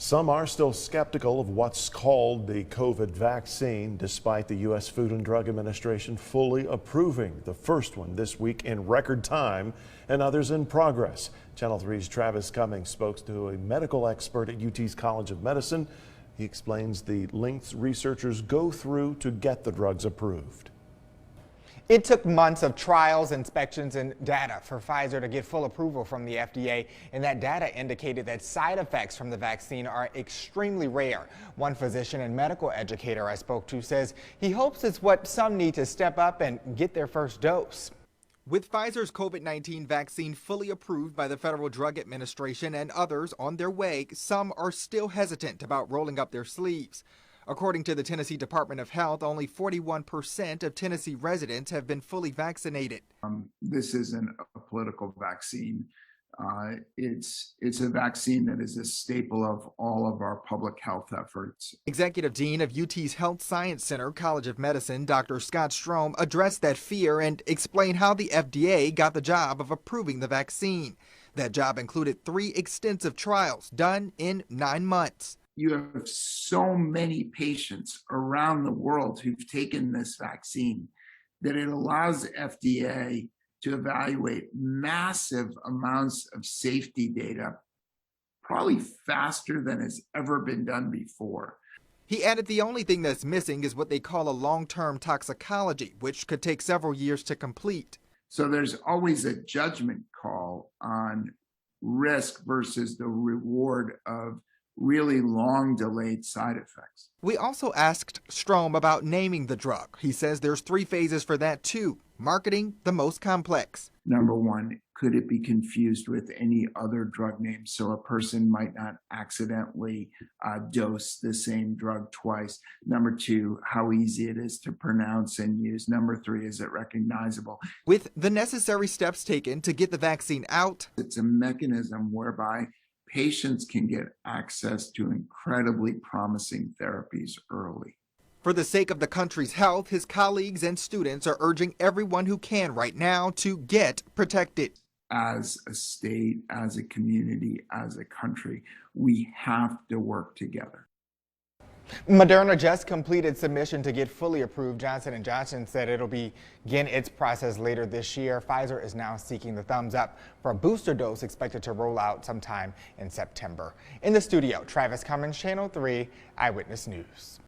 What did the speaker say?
Some are still skeptical of what's called the COVID vaccine, despite the U.S. Food and Drug Administration fully approving the first one this week in record time and others in progress. Channel 3's Travis Cummings spoke to a medical expert at UT's College of Medicine. He explains the lengths researchers go through to get the drugs approved. It took months of trials, inspections, and data for Pfizer to get full approval from the FDA, and that data indicated that side effects from the vaccine are extremely rare. One physician and medical educator I spoke to says he hopes it's what some need to step up and get their first dose. With Pfizer's COVID-19 vaccine fully approved by the Federal Drug Administration and others on their way, some are still hesitant about rolling up their sleeves. According to the Tennessee Department of Health, only 41% of Tennessee residents have been fully vaccinated. This isn't a political vaccine. It's a vaccine that is a staple of all of our public health efforts. Executive Dean of UT's Health Science Center, College of Medicine, Dr. Scott Strom, addressed that fear and explained how the FDA got the job of approving the vaccine. That job included 3 extensive trials done in 9 months. You have so many patients around the world who've taken this vaccine that it allows the FDA to evaluate massive amounts of safety data, probably faster than has ever been done before. He added the only thing that's missing is what they call a long-term toxicology, which could take several years to complete. So there's always a judgment call on risk versus the reward of really long delayed side effects. We also asked Strom about naming the drug. He says there's 3 phases for that too. Marketing, the most complex. Number one, could it be confused with any other drug name? So a person might not accidentally dose the same drug twice. Number 2, how easy it is to pronounce and use. Number 3, is it recognizable? With the necessary steps taken to get the vaccine out, it's a mechanism whereby patients can get access to incredibly promising therapies early. For the sake of the country's health, his colleagues and students are urging everyone who can right now to get protected. As a state, as a community, as a country, we have to work together. Moderna just completed submission to get fully approved. Johnson & Johnson said it'll begin its process later this year. Pfizer is now seeking the thumbs up for a booster dose expected to roll out sometime in September. In the studio, Travis Cummings, Channel 3 Eyewitness News.